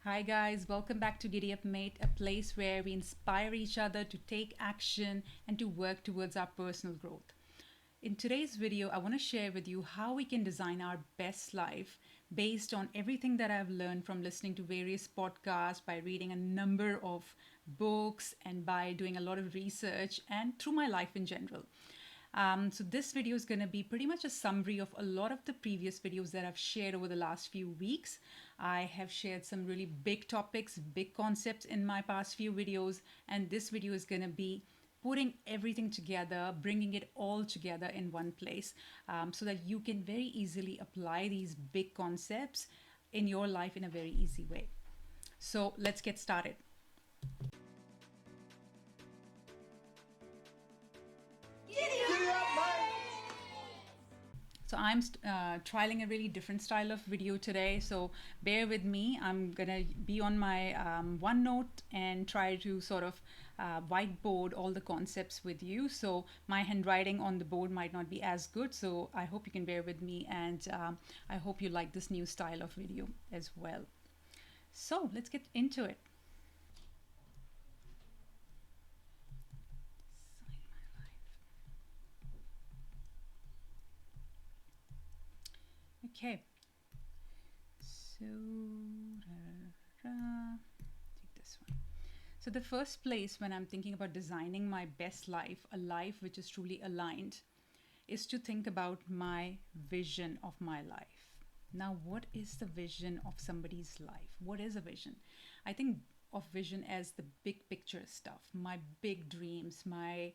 Hi guys, welcome back to Giddy Up Mate, a place where we inspire each other to take action and to work towards our personal growth. In today's video, I want to share with you how we can design our best life based on everything that I've learned from listening to various podcasts, by reading a number of books, and by doing a lot of research and through my life in general. So this video is going to be pretty much a summary of a lot of the previous videos that I've shared over the last few weeks. I have shared some really big topics, big concepts in my past few videos, and this video is going to be putting everything together, bringing it all together in one place, so that you can very easily apply these big concepts in your life in a very easy way. So let's get started. So I'm trialing a really different style of video today, so bear with me. I'm gonna be on my OneNote and try to sort of whiteboard all the concepts with you. So my handwriting on the board might not be as good, so I hope you can bear with me, and I hope you like this new style of video as well. So let's get into it. Okay, so take this one. So the first place when I'm thinking about designing my best life, a life which is truly aligned, is to think about my vision of my life. Now, what is the vision of somebody's life? What is a vision? I think of vision as the big picture stuff, my big dreams, my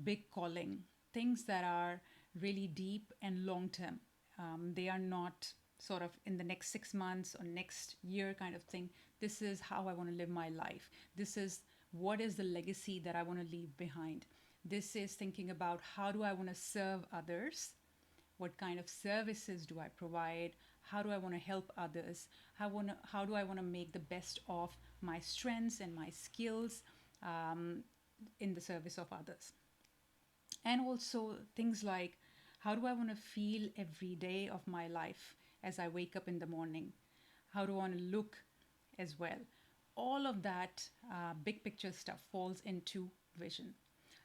big calling, things that are really deep and long term. They are not sort of in the next 6 months or next year kind of thing. This is how I want to live my life. This is what is the legacy that I want to leave behind. This is thinking about how do I want to serve others? What kind of services do I provide? How do I want to help others? How do I want to make the best of my strengths and my skills in the service of others? And also things like, how do I want to feel every day of my life as I wake up in the morning? How do I want to look as well? All of that big picture stuff falls into vision.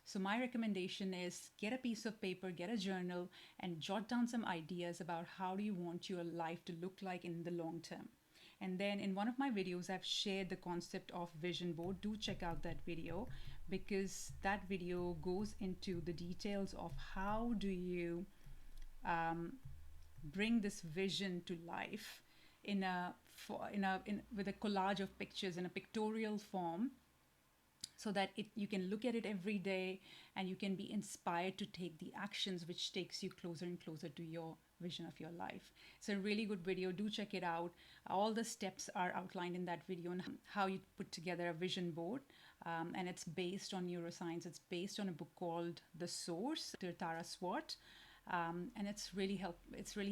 So my recommendation is get a piece of paper, get a journal, and jot down some ideas about how do you want your life to look like in the long term. And then in one of my videos, I've shared the concept of vision board. Do check out that video, because that video goes into the details of how do you bring this vision to life with a collage of pictures in a pictorial form, so that you can look at it every day and you can be inspired to take the actions which takes you closer and closer to your vision of your life. It's a really good video. Do check it out. All the steps are outlined in that video on how you put together a vision board, and it's based on neuroscience. It's based on a book called The Source, Tara Swart, and it's really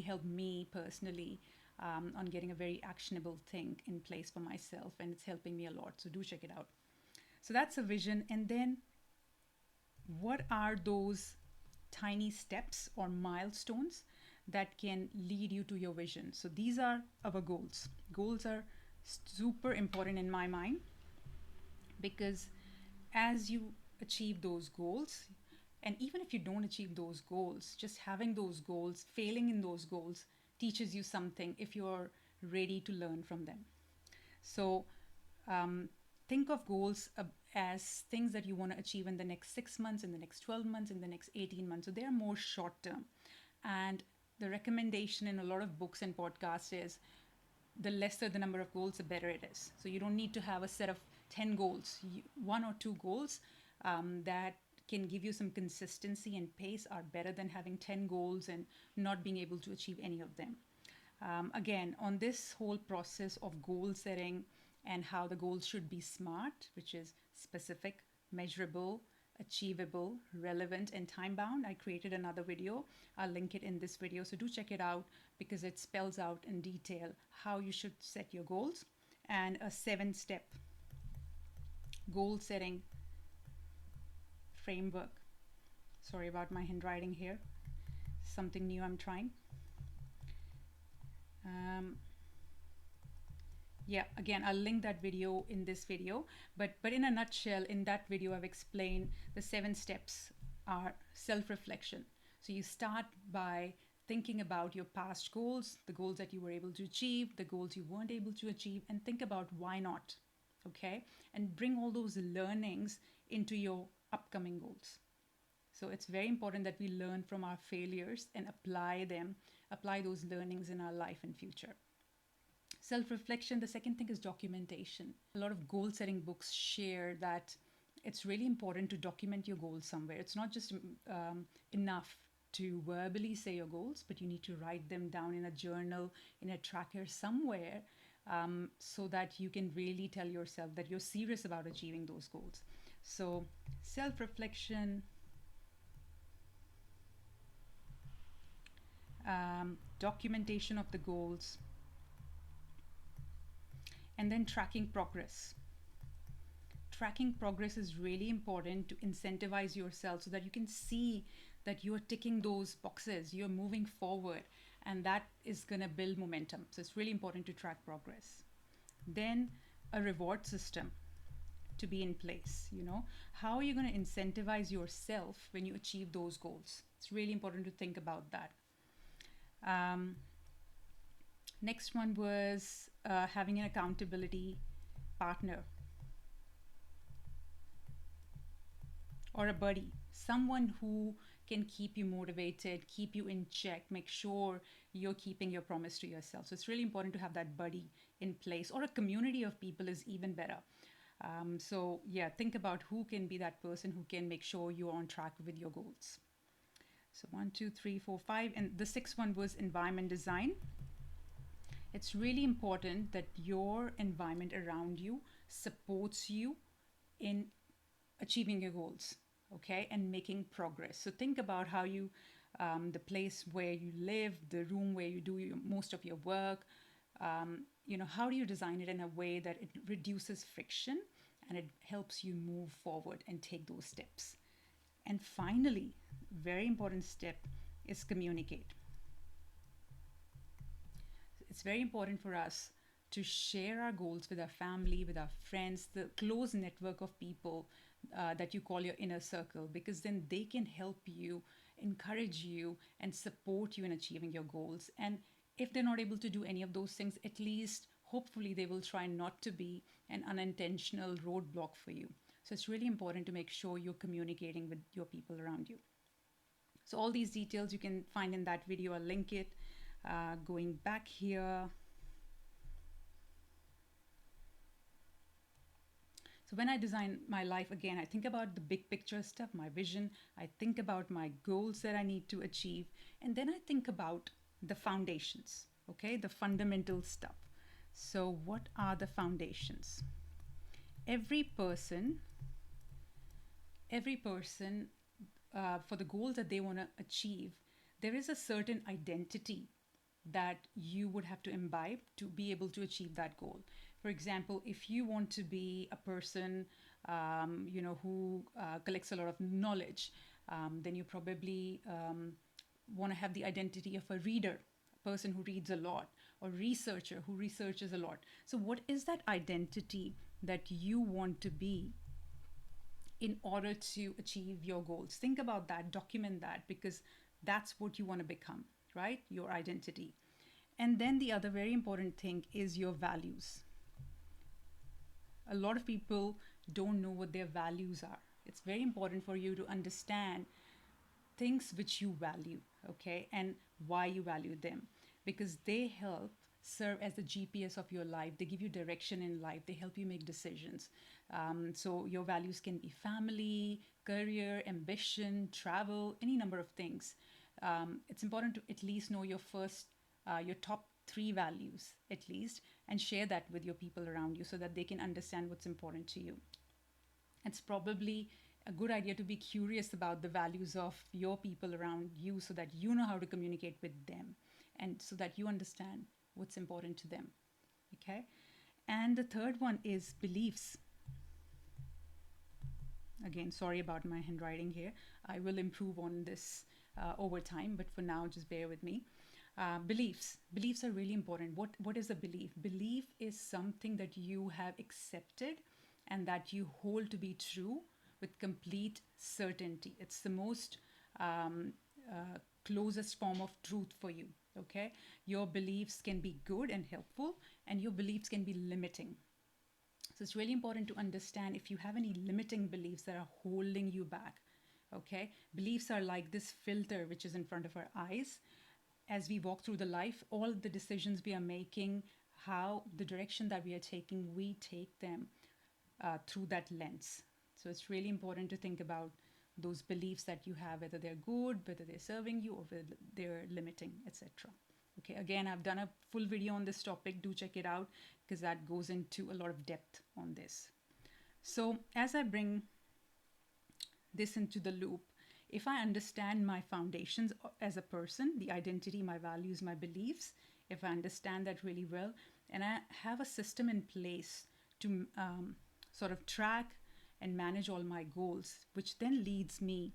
helped me personally on getting a very actionable thing in place for myself, and it's helping me a lot. So do check it out. So that's a vision. And then what are those tiny steps or milestones that can lead you to your vision? So these are our goals. Goals are super important in my mind, because as you achieve those goals, and even if you don't achieve those goals, just having those goals, failing in those goals, teaches you something if you're ready to learn from them. So think of goals as things that you want to achieve in the next 6 months, in the next 12 months, in the next 18 months. So they are more short term. And the recommendation in a lot of books and podcasts is the lesser the number of goals, the better it is. So you don't need to have a set of 10 goals. One or two goals that can give you some consistency and pace are better than having 10 goals and not being able to achieve any of them. Again, on this whole process of goal setting and how the goals should be SMART, which is specific, measurable, achievable, relevant, and time bound, I created another video. I'll link it in this video. So do check it out, because it spells out in detail how you should set your goals, and a 7-step goal setting framework. Sorry about my handwriting here. Something new I'm trying. Yeah, again, I'll link that video in this video. But in a nutshell, in that video, I've explained the 7 steps are self-reflection. So you start by thinking about your past goals, the goals that you were able to achieve, the goals you weren't able to achieve, and think about why not. Okay? And bring all those learnings into your upcoming goals. So it's very important that we learn from our failures and apply those learnings in our life and future. Self reflection, the second thing is documentation. A lot of goal setting books share that it's really important to document your goals somewhere. It's not just enough to verbally say your goals, but you need to write them down in a journal, in a tracker somewhere, so that you can really tell yourself that you're serious about achieving those goals. So, self reflection, documentation of the goals, and then tracking progress. Tracking progress is really important to incentivize yourself so that you can see that you're ticking those boxes, you're moving forward, and that is going to build momentum. So it's really important to track progress. Then a reward system to be in place. How are you going to incentivize yourself when you achieve those goals? It's really important to think about that. Next one was having an accountability partner or a buddy, someone who can keep you motivated, keep you in check, make sure you're keeping your promise to yourself. So it's really important to have that buddy in place, or a community of people is even better. So yeah, think about who can be that person who can make sure you're on track with your goals. So 1, 2, 3, 4, 5. And the 6th one was environment design. It's really important that your environment around you supports you in achieving your goals, okay, and making progress. So think about how you, the place where you live, the room where you do most of your work, how do you design it in a way that it reduces friction and it helps you move forward and take those steps. And finally, very important step is communicate. It's very important for us to share our goals with our family, with our friends, the close network of people that you call your inner circle, because then they can help you, encourage you, and support you in achieving your goals. And if they're not able to do any of those things, at least hopefully they will try not to be an unintentional roadblock for you. So it's really important to make sure you're communicating with your people around you. So all these details you can find in that video. I'll link it. Going back here. So when I design my life, again, I think about the big picture stuff, my vision. I think about my goals that I need to achieve. And then I think about the foundations, okay, the fundamental stuff. So what are the foundations? Every person, for the goals that they want to achieve, there is a certain identity that you would have to imbibe to be able to achieve that goal. For example, if you want to be a person, who collects a lot of knowledge, then you probably want to have the identity of a reader, a person who reads a lot, or researcher who researches a lot. So what is that identity that you want to be in order to achieve your goals? Think about that, document that, because that's what you want to become, right? Your identity. And then the other very important thing is your values. A lot of people don't know what their values are. It's very important for you to understand things which you value, okay, and why you value them, because they help serve as the GPS of your life. They give you direction in life. They help you make decisions. So your values can be family, career, ambition, travel, any number of things. It's important to at least know your top 3 values at least, and share that with your people around you so that they can understand what's important to you. It's probably a good idea to be curious about the values of your people around you so that you know how to communicate with them and so that you understand what's important to them. Okay? And the third one is beliefs. Again, sorry about my handwriting here. I will improve on this over time, but for now, just bear with me. Beliefs are really important. What is a belief? Belief is something that you have accepted and that you hold to be true with complete certainty. It's the most um, closest form of truth for you. Okay, your beliefs can be good and helpful, and your beliefs can be limiting. So it's really important to understand if you have any limiting beliefs that are holding you back. Okay, beliefs are like this filter which is in front of our eyes. As we walk through the life, all the decisions we are making, how the direction that we are taking, we take them through that lens. So it's really important to think about those beliefs that you have, whether they're good, whether they're serving you, or whether they're limiting, etc. Okay, again, I've done a full video on this topic. Do check it out because that goes into a lot of depth on this. So as I bring this into the loop, if I understand my foundations as a person, the identity, my values, my beliefs, if I understand that really well, and I have a system in place to sort of track and manage all my goals, which then leads me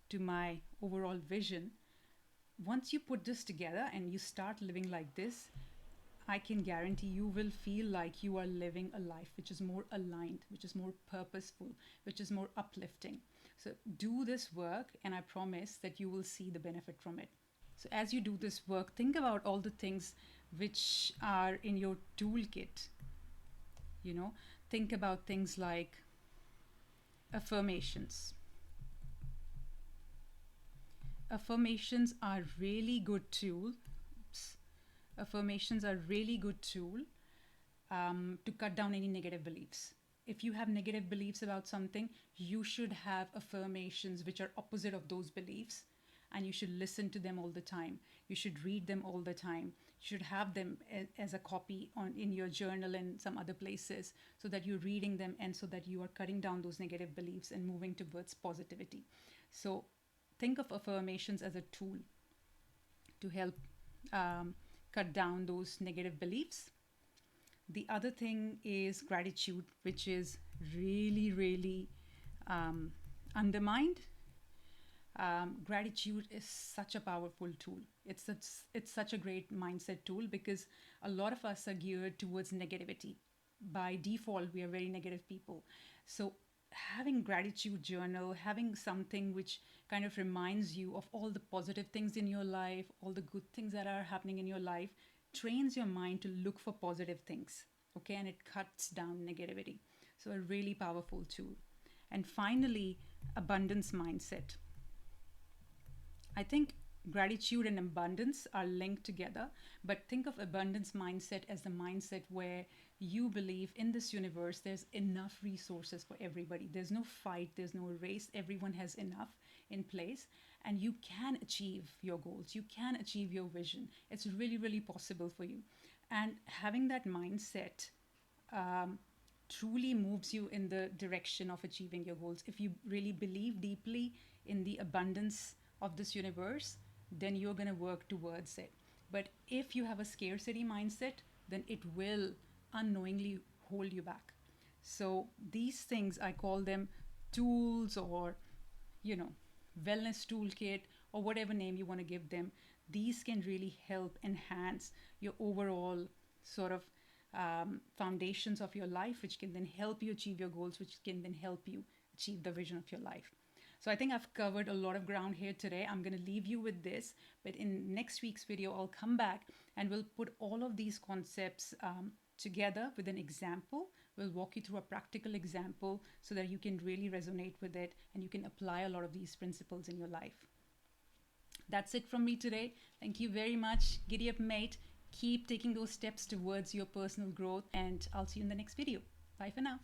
to my overall vision. Once you put this together and you start living like this, I can guarantee you will feel like you are living a life which is more aligned, which is more purposeful, which is more uplifting. So do this work, and I promise that you will see the benefit from it. So as you do this work, think about all the things which are in your toolkit. You know, think about things like affirmations. Affirmations are really good tools. Affirmations are really good tool to cut down any negative beliefs. If you have negative beliefs about something, you should have affirmations which are opposite of those beliefs, and you should listen to them all the time. You should read them all the time. You should have them as a copy in your journal and some other places, so that you're reading them and so that you are cutting down those negative beliefs and moving towards positivity. So think of affirmations as a tool to help cut down those negative beliefs. The other thing is gratitude, which is really, really undermined. Gratitude is such a powerful tool. It's such a great mindset tool because a lot of us are geared towards negativity. By default, we are very negative people. So having gratitude journal, having something which kind of reminds you of all the positive things in your life, all the good things that are happening in your life, trains your mind to look for positive things. Okay, and it cuts down negativity. So a really powerful tool. And finally, abundance mindset. I think gratitude and abundance are linked together, but think of abundance mindset as the mindset where you believe in this universe there's enough resources for everybody. There's no fight, there's no race, everyone has enough in place, and you can achieve your goals, you can achieve your vision. It's really, really possible for you. And having that mindset truly moves you in the direction of achieving your goals. If you really believe deeply in the abundance of this universe, then you're going to work towards it. But if you have a scarcity mindset, then it will unknowingly hold you back. So these things, I call them tools, or wellness toolkit, or whatever name you want to give them. These can really help enhance your overall sort of foundations of your life, which can then help you achieve your goals, which can then help you achieve the vision of your life. So I think I've covered a lot of ground here today. I'm going to leave you with this, but in next week's video, I'll come back and we'll put all of these concepts together with an example. We'll walk you through a practical example so that you can really resonate with it and you can apply a lot of these principles in your life. That's it from me today. Thank you very much. Giddy up, mate. Keep taking those steps towards your personal growth, and I'll see you in the next video. Bye for now.